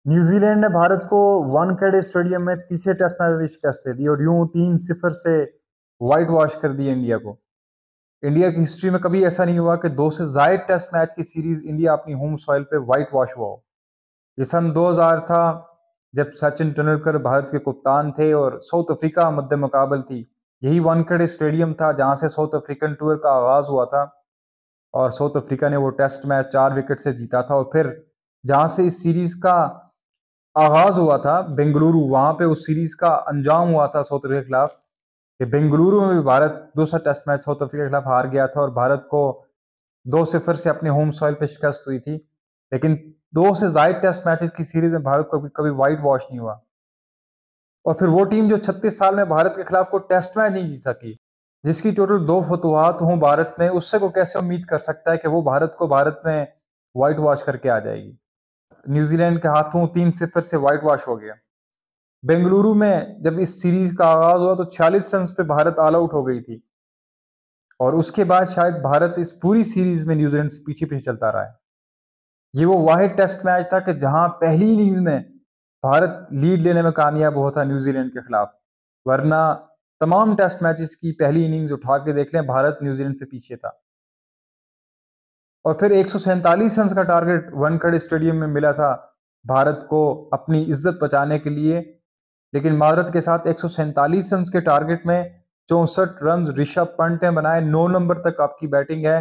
New Zealand ने भारत को Wankhede stadium में तीसरे टेस्ट मैच में शिकस्त दे दी और यूं 3-0 से व्हाइट वॉश कर दिया इंडिया को। इंडिया की हिस्ट्री में कभी ऐसा नहीं हुआ कि दो से जायद टेस्ट मैच की सीरीज इंडिया अपनी होम सॉइल पे व्हाइट वॉश हुआ हो। ये सन 2000 था, जब सचिन तेंदुलकर भारत के कप्तान थे और साउथ अफ्रीका मद्दे मुकाबल थी। यही वानखेड़े स्टेडियम था जहां से साउथ अफ्रीकन टूर का आगाज हुआ था और साउथ अफ्रीका ने वो टेस्ट मैच 4 विकेट से जीता था। और फिर जहां से इस सीरीज का आगाज हुआ था बेंगलुरु, वहां पे उस सीरीज का अंजाम हुआ था साउथ अफ्रीका के खिलाफ। कि बेंगलुरु में भी भारत दूसरा टेस्ट मैच साउथ अफ्रीका के खिलाफ हार गया था और भारत को 2-0 से अपने होम सॉइल पे शिकस्त हुई थी। लेकिन दो से जायद टेस्ट मैचेस की सीरीज में भारत को कभी व्हाइट वॉश नहीं हुआ। और फिर वो टीम जो 36 साल में भारत के खिलाफ कोई टेस्ट मैच नहीं जीत सकी, जिसकी टोटल 2 फतवाहत हों भारत में, उससे को कैसे उम्मीद कर सकता है कि वो भारत में व्हाइट वॉश करके आ जाएगी। न्यूजीलैंड के हाथों 3-0 से व्हाइट वॉश हो गया। बेंगलुरु में जब इस सीरीज का आगाज हुआ तो 46 रन पे भारत ऑल आउट हो गई थी और उसके बाद शायद भारत इस पूरी सीरीज में न्यूजीलैंड से पीछे पीछे चलता रहा है। ये वो वाहिद टेस्ट मैच था कि जहां पहली इनिंग्स में भारत लीड लेने में कामयाब हुआ था न्यूजीलैंड के खिलाफ। वरना तमाम टेस्ट मैचेस की पहली इनिंग्स उठा के देख लें, भारत न्यूजीलैंड से पीछे था। और फिर 147 रन का टारगेट वानखेड़े स्टेडियम में मिला था भारत को अपनी इज्जत बचाने के लिए। लेकिन माजरत के साथ 147 रन के टारगेट में 64 रन ऋषभ पंत ने बनाए। 9 नंबर तक आपकी बैटिंग है।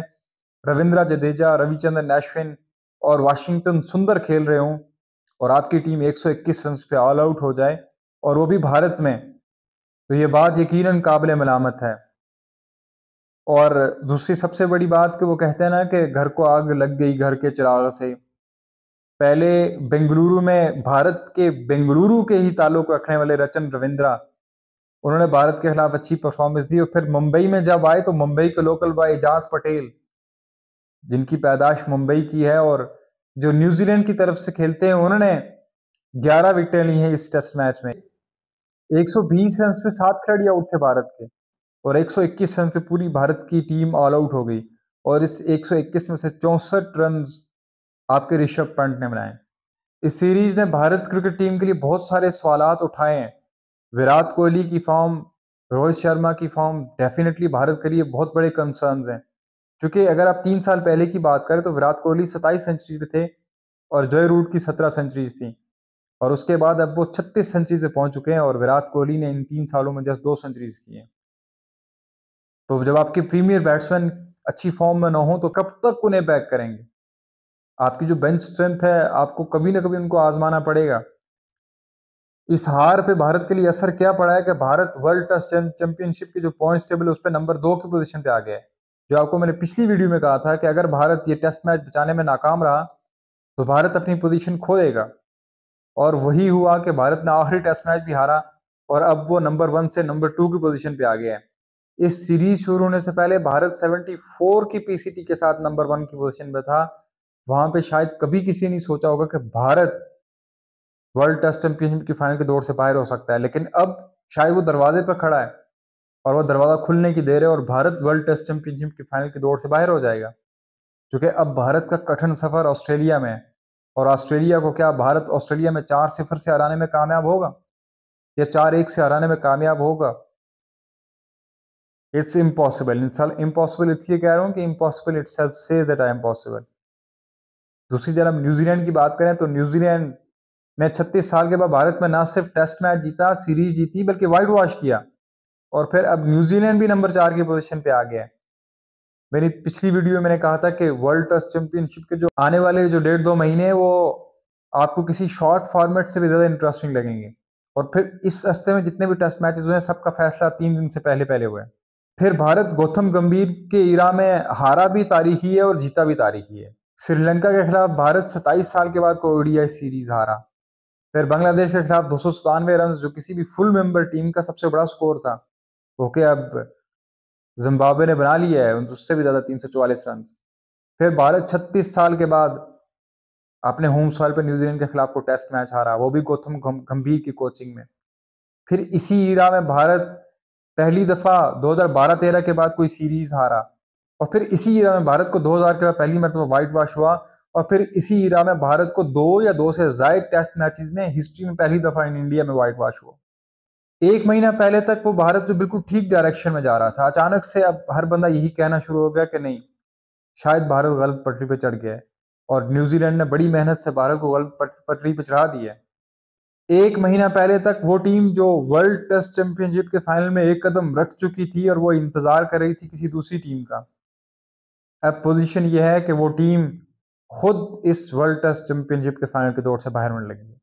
रविंद्र जडेजा, रविचंद्रन अश्विन और वाशिंगटन सुंदर खेल रहे हों और आपकी टीम 121 रन पे ऑल आउट हो जाए और वो भी भारत में, तो ये बात यकीनन काबिल मलामत है। और दूसरी सबसे बड़ी बात कि वो कहते हैं ना कि घर को आग लग गई घर के चिराग से। पहले बेंगलुरु में भारत के बेंगलुरु के ही ताल्लुक रखने वाले रचन रविंद्रा, उन्होंने भारत के खिलाफ अच्छी परफॉर्मेंस दी। और फिर मुंबई में जब आए तो मुंबई के लोकल बॉय एजाज पटेल, जिनकी पैदाश मुंबई की है और जो न्यूजीलैंड की तरफ से खेलते हैं, उन्होंने 11 विकेटें ली हैं इस टेस्ट मैच में। 120 रन पे 7 खिलाड़ी आउट थे भारत के और 121 रन पे पूरी भारत की टीम ऑल आउट हो गई। और इस 121 में से 64 रन आपके ऋषभ पंत ने बनाए। इस सीरीज ने भारत क्रिकेट टीम के लिए बहुत सारे सवालात उठाए हैं। विराट कोहली की फॉर्म, रोहित शर्मा की फॉर्म डेफिनेटली भारत के लिए बहुत बड़े कंसर्न्स हैं। क्योंकि अगर आप 3 साल पहले की बात करें तो विराट कोहली 27 सेंचुरीज पे थे और जय रूट की 17 सेंचुरीज थी। और उसके बाद अब वो 36 सेंचुरी से पहुंच चुके हैं और विराट कोहली ने इन 3 सालों में जस्ट 2 सेंचुरीज की हैं। तो जब आपके प्रीमियर बैट्समैन अच्छी फॉर्म में ना हो तो कब तक उन्हें बैक करेंगे? आपकी जो बेंच स्ट्रेंथ है, आपको कभी ना कभी उनको आजमाना पड़ेगा। इस हार पे भारत के लिए असर क्या पड़ा है कि भारत वर्ल्ड टेस्ट चैंपियनशिप के जो पॉइंट्स टेबल है उस पर नंबर 2 की पोजीशन पे आ गया है। जो आपको मैंने पिछली वीडियो में कहा था कि अगर भारत ये टेस्ट मैच बचाने में नाकाम रहा तो भारत अपनी पोजीशन खो देगा। और वही हुआ कि भारत ने आखिरी टेस्ट मैच भी हारा और अब वो नंबर 1 से नंबर 2 की पोजीशन पे आ गया है। इस सीरीज शुरू होने से पहले भारत 74 की पीसीटी के साथ नंबर 1 की पोजीशन पे था। वहां पे शायद कभी किसी ने नहीं सोचा होगा कि भारत वर्ल्ड टेस्ट चैंपियनशिप की फाइनल के दौर से बाहर हो सकता है। लेकिन अब शायद वो दरवाजे पर खड़ा है और वो दरवाजा खुलने की देर है और भारत वर्ल्ड टेस्ट चैंपियनशिप की फाइनल के दौर से बाहर हो जाएगा। क्योंकि अब भारत का कठिन सफर ऑस्ट्रेलिया में है और ऑस्ट्रेलिया को क्या भारत ऑस्ट्रेलिया में 4-0 से हराने में कामयाब होगा या 4-1 से हराने में कामयाब होगा? It's impossible. इम्पॉसिबल इसलिए कह रहा हूँ कि impossible itself says that I am possible. दूसरी जब हम न्यूजीलैंड की बात करें तो न्यूजीलैंड ने 36 साल के बाद भारत में ना सिर्फ टेस्ट मैच जीता, सीरीज जीती, बल्कि व्हाइट वॉश किया। और फिर अब न्यूजीलैंड भी नंबर 4 की पोजीशन पे आ गया है। मेरी पिछली वीडियो में मैंने कहा था कि वर्ल्ड टेस्ट चैंपियनशिप के जो आने वाले जो 1.5-2 महीने हैं वो आपको किसी शॉर्ट फॉर्मेट से भी ज्यादा इंटरेस्टिंग लगेंगे। और फिर इस हफ्ते में जितने भी टेस्ट मैचेस हुए हैं सबका फैसला 3 दिन से पहले पहले हुआ है। फिर भारत गौतम गंभीर के इरा में हारा भी तारीखी है और जीता भी तारीखी है। श्रीलंका के खिलाफ भारत 27 साल के बाद को ओडीआई सीरीज हारा। फिर बांग्लादेश के खिलाफ 297 रन, जो किसी भी फुल मेंबर टीम का सबसे बड़ा स्कोर था, ओके अब जिम्बाब्वे ने बना लिया है उससे भी ज्यादा 344 रन। फिर भारत 36 साल के बाद अपने होम सॉइल पर न्यूजीलैंड के खिलाफ को टेस्ट मैच हारा, वो भी गौतम गंभीर की कोचिंग में। फिर इसी ईरा में भारत पहली दफा 2012-13 के बाद कोई सीरीज हारा और फिर इसी ईरा में भारत को 2000 के बाद पहली मरतबा व्हाइट वॉश हुआ और फिर इसी इरा में भारत को 2 या 2 से ज़ायद टेस्ट मैचेस में हिस्ट्री में पहली दफा इन इंडिया में व्हाइट वॉश हुआ। 1 महीना पहले तक वो भारत जो बिल्कुल ठीक डायरेक्शन में जा रहा था, अचानक से अब हर बंदा यही कहना शुरू हो गया कि नहीं, शायद भारत गलत पटरी पे चढ़ गया है और न्यूजीलैंड ने बड़ी मेहनत से भारत को गलत पटरी पे चढ़ा दी है। 1 महीना पहले तक वो टीम जो वर्ल्ड टेस्ट चैंपियनशिप के फाइनल में एक कदम रख चुकी थी और वो इंतजार कर रही थी किसी दूसरी टीम का। अब पोजीशन ये है कि वो टीम खुद इस वर्ल्ड टेस्ट चैंपियनशिप के फाइनल की दौड़ से बाहर होने लगी है।